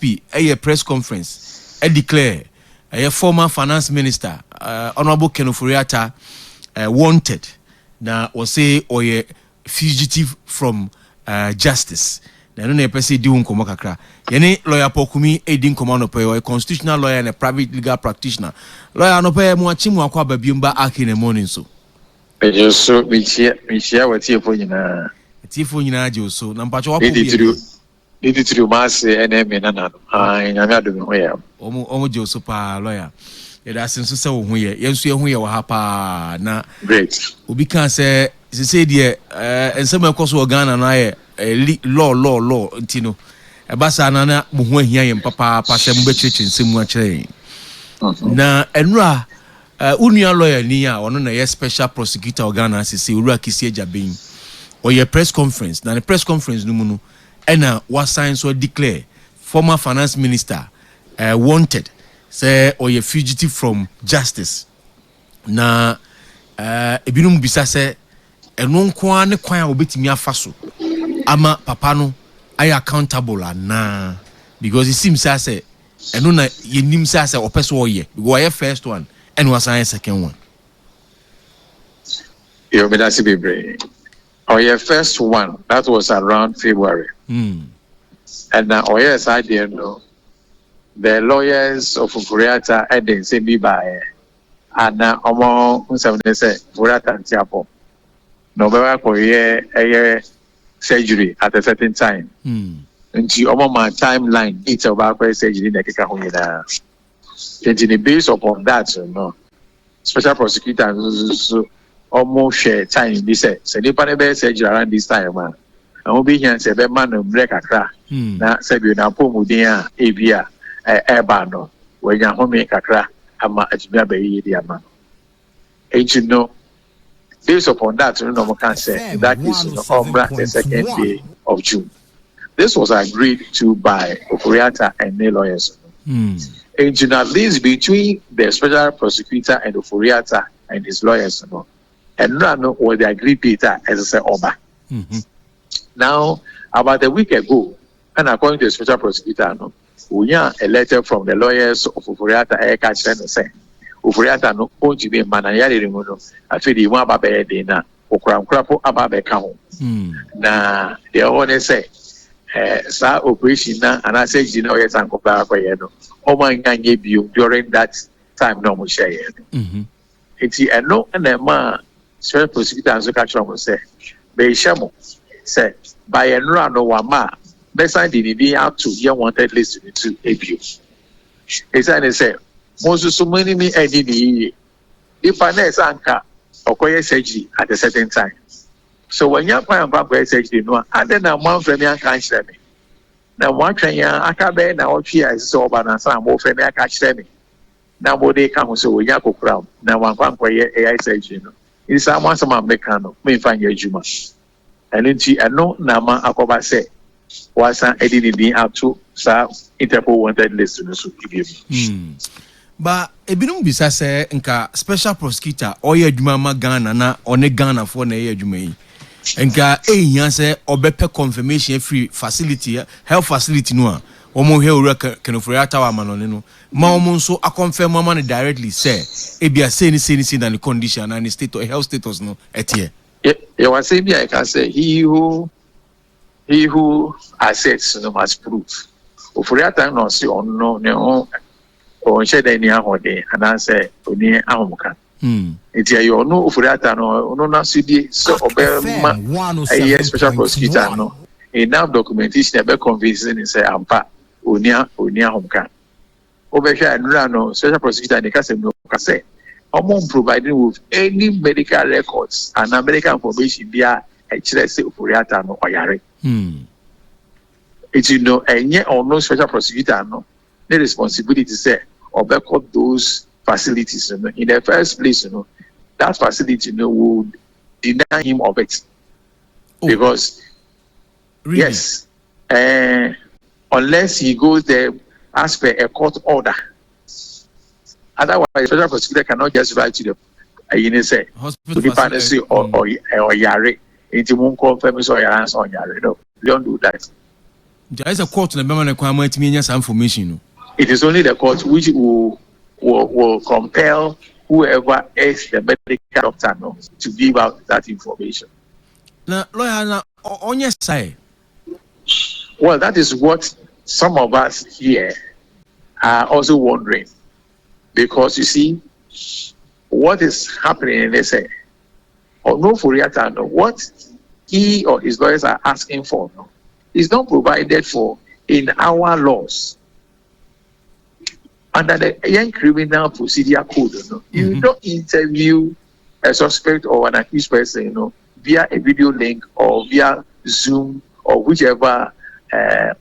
OSP a press conference declare a former finance minister Honorable Ken Ofori Atta wanted na or say or a fugitive from justice. Na no na pese di unkomo kakra. Yene lawyer Pokumi edi nkomo no pe a constitutional lawyer and a private legal practitioner. Lawyer no pe mu achimu akwa babiumba aki ne morning so. Ejo so mi chia wati efo nyina. Tifo nyina je so na mpacho wapo bi. Idi tru masse enemy na na. Nyame adom ho ya. Omo je so pa lawyer. Eda asenso se wo ho ye. Yenso ye ho ye wo ha pa na. Great. Obi kan se de ensem ekoso Ghana na ye law ntino. Ebasa na mo ho ahia ye papa pa se mo becheche nsemu a kire. Na enura unua lawyer ni a ono na ye special prosecutor Ghana sisi ura Kissi Agyabeng. Or your press conference. Now the press conference no muno ena was signed so declare former finance minister wanted say or your fugitive from justice. Na ebinum bisa say eno nko ne kwan a obetimi afa so ama papa no ay accountable na because it seems as say eno na yenim say opeso oye because your first one and was signed second one. You be that be brave. Or your first one, that was around February. And now, yes, I didn't know. The lawyers of Ofori Atta didn't say me by. And now, among some they say, Ofori Atta and Tiapo. November for a surgery at a certain time. And you almost my timeline, it's about surgery in the Kikahomina. And in the base upon that, you know, special prosecutors almost share time. They say the panel surgery around this time, man. And we'll be here and say, man, break a crack. Now, say, you know, Pomudia, Avia, Airbano, when you're home make a crack, I'm a Jimmy Diamond. And you know, based upon that, you know, can say that is the 2nd day of June. This was agreed to by Ofori Atta and the lawyers. And you know, at least between the special prosecutor and Ofori Atta and his lawyers, you know. And no what they agreed Peter as I say Oba. Now, about a week ago, and according to the special prosecutor, no, we have a letter from the lawyers of Ofori Atta saying, Ofori Atta no going to be manayari remono. I feel the one about na okram krapo ababe kaho. Na the owner say, sa operation na and I say you know yes and kopara ko yeno. O man nganye biu during that time no mo share yeno. Enti eno na ma special prosecutor and so catch them say be shamo say by enra no wama be sign the be out to you wanted list to abu. He say most so many me any if I know anka okoye surgery at a certain time. So when you find about surgery no and then a man from me can share me. Now one train ya akabe na otwe so ba na sa mo from me can share me. Now what they come so we ya ko crown. Now one kwan koye AI surgery no. It's a once a man mechano, may find your juma. And then she no nama akoba say was an editing out to sa Interpol wanted listeners to give me. But a binum bisa say nka special prosecutor or your juma Ghana na or ne Ghana for ne juma. Nka yan say obepe confirmation free facility health facility no omo he ora Ken Ofori Atta wa manone no ma omo so a confirm mama directly say e bia say ni na the condition and the state of health status no etie you want say I can say he who assets no must prove Ofori Atta no say on no ne on share any ahode and I say oni ahomka etie you no Ofori Atta no na cd so obema a special prosecutor no enough documentation be convincing say ampa onia homka obesha enra no special prosecutor dey say no say omo providing with any medical records and medical information dia e kire say Ofori Atta no oyare it you know enye or no special prosecutor no the responsibility say obeko those facilities you know, in the first place you know that facility you know would deny him of it because really? Yes unless he goes there as per a court order. Otherwise, the special prosecutor cannot just write to the you know say to the partnership or yare into moon confirm so your answer on yare. No, we don't do that. There is a court in the Bama requirement to me some information. It is only the court which will compel whoever is the medical doctor to give out that information. Now, lawyer, on your side. Well, that is what some of us here are also wondering. Because you see, what is happening, they say, Ofori Atta, what he or his lawyers are asking for is not provided for in our laws. Under the Young Criminal Procedure Code, you don't interview a suspect or an accused person, via a video link or via Zoom or whichever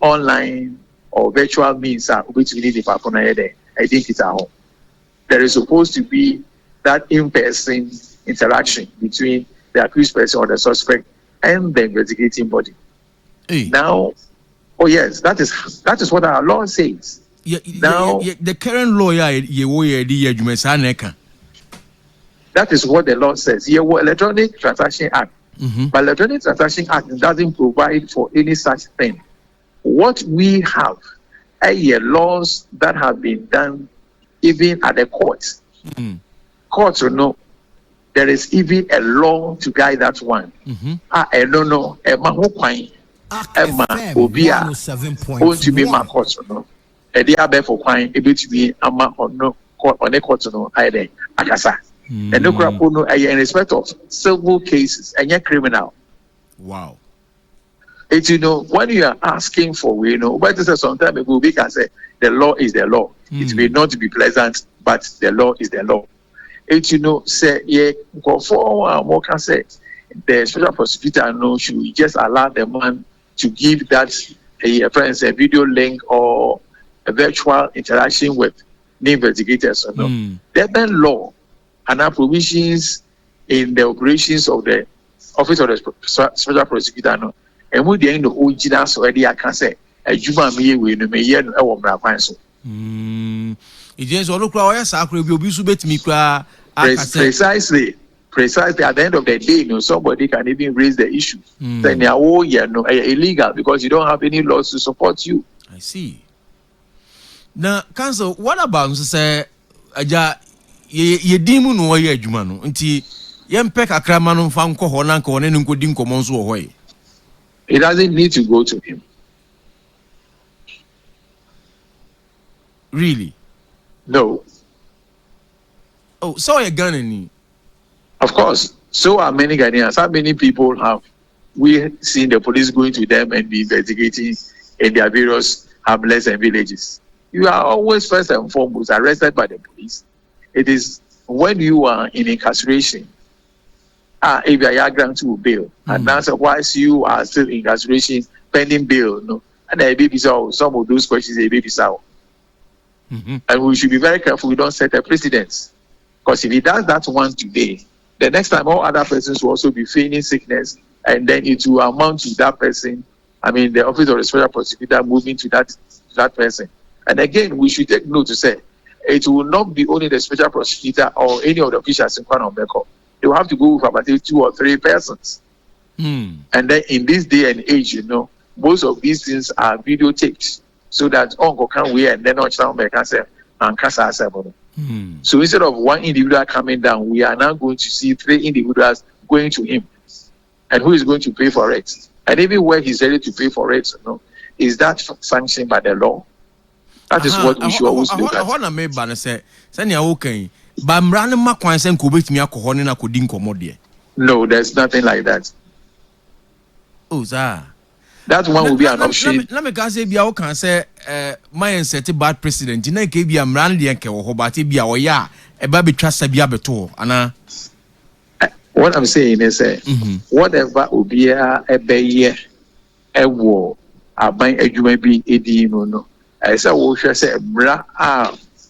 online or virtual means which we need to I think it's at home. There is supposed to be that in-person interaction between the accused person or the suspect and the investigating body. Hey. Now, oh yes, that is what our law says. Now, the current lawyer, that is what the law says. Electronic Transaction Act. But Electronic Transaction Act doesn't provide for any such thing. What we have are laws that have been done even at the courts. Courts, there is even a law to guide that one. Going to be my court, a day for crime, able to be a man or no court on a court, either Akasa. And no crap, in respect of civil cases and you're criminal. Wow. It's when you are asking for, but this is some time ago, we can say the law is the law. It may not be pleasant, but the law is the law. It's say, go for more can say the special prosecutor should just allow the man to give that a video link or a virtual interaction with the investigators. There are law and our provisions in the operations of the office of the special prosecutor. And we the original so I can say a Juma me we no me yen e wo mra kwan so. It is all kra o sa kra bi obi su betimi kra precisely at the end of the day somebody can even raise the issue. Then illegal because you don't have any laws to support you. I see. Now, counsel, what about say aja ye dimu no ye adwuma no nti ye mpek akrama no fa nko ho na nko ne nko di nkomo nso ho ye. It doesn't need to go to him. Really? No. Oh, so you're Ghanaian? Of course. So are many Ghanaians. How many people have we seen the police going to them and be investigating in their various hamlets and villages? You are always first and foremost arrested by the police. It is when you are in incarceration. If you are granted to bail, and that's whilst you are still in incarceration pending bail, and the baby saw some of those questions a baby saw. And we should be very careful we don't set a precedent. Because if he does that one today, the next time all other persons will also be feigning sickness, and then it will amount to that person. I mean, the office of the special prosecutor moving to that person. And again, we should take note to say it will not be only the special prosecutor or any of the officials in Kwano Beko. They will have to go with about 2 or 3 persons. And then in this day and age, most of these things are videotaped so that Uncle can wear and then on and Casa. So instead of one individual coming down, we are now going to see 3 individuals going to him. And who is going to pay for it? And even where he's ready to pay for it, is that sanctioned by the law? That is what we should always look at. No, there's nothing like that. Oh, sir. That one will be an option. Let me say, be can say, my set bad president. You know, be a man, the uncle, but be a ya, a baby trust a biabeto, Anna. What I'm saying is, whatever will be a bay, a war, a buying a jume a dino. As I will say, bra,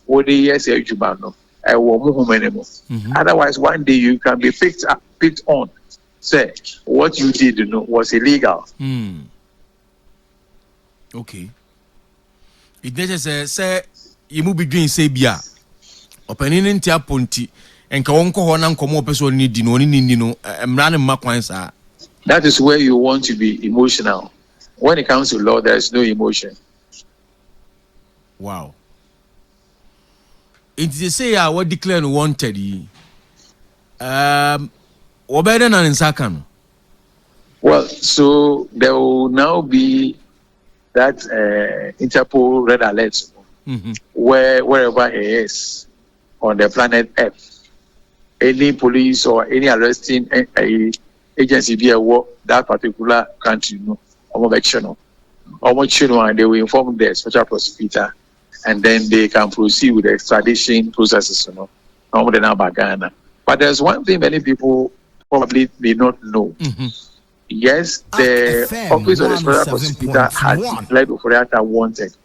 what the years a jubano, a woman. Otherwise, one day you can be picked on. Say, what you did was illegal. Okay. It just say you must be doing say bia. Opening in tia ponti and kawonko hona nkomo person need no ni no mrane makwan sa. That is where you want to be emotional. when it comes to law, there is no emotion. Wow. It is say I was declared wanted. What better than in second? Well, so there will now be that Interpol red alert wherever he is on the planet Earth. Any police or any arresting agency be that particular country, and they will inform the special prosecutor, and then they can proceed with the extradition processes, But there's one thing many people probably may not know. Yes, the office of the special prosecutor has declared Ofori Atta wanted.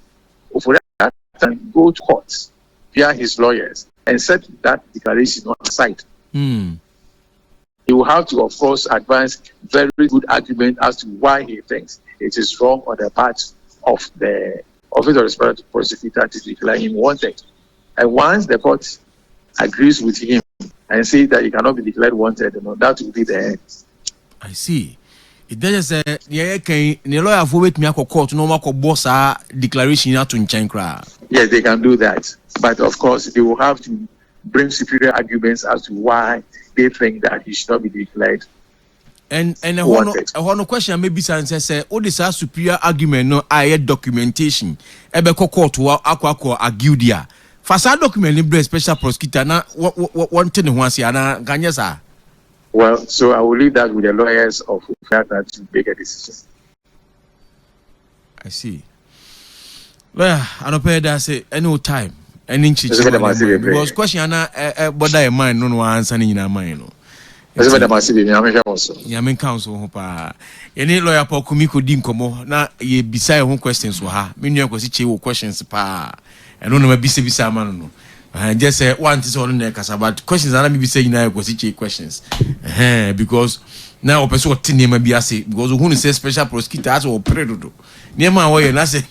Ofori Atta can go to court via his lawyers and set that declaration aside. He will have to, of course, advance very good argument as to why he thinks it is wrong on the part of the office of the special prosecutor to declare him wanted. And once the court agrees with him and says that he cannot be declared wanted, that will be the end. I see. It does say, the lawyer for wait me a court no more boss declaration to Nchenkra. Yes, they can do that. But of course, they will have to bring superior arguments as to why they think that he should not be declared. And a one question maybe say, oh, this is superior argument, no, I had documentation. Ebe court to aqua agudia. Fasa document in special prosecutor, na one thing once yana Ganyasa. Well, so I will leave that with the lawyers of Ofori Atta to make a decision. I see. Well, I don't pay that say any time, any because question but I mind no answer in your mind. Yamin counsel pa. Any lawyer po kumiko din komo na ye beside home questions wa ha. Me nua kwesi che questions pa. And no bisa man no. Just say one thing on the kasa, but questions are maybe saying now kwesi questions. Because now person what name be say because who say special prosecutor as or predo. Nema wo ye na say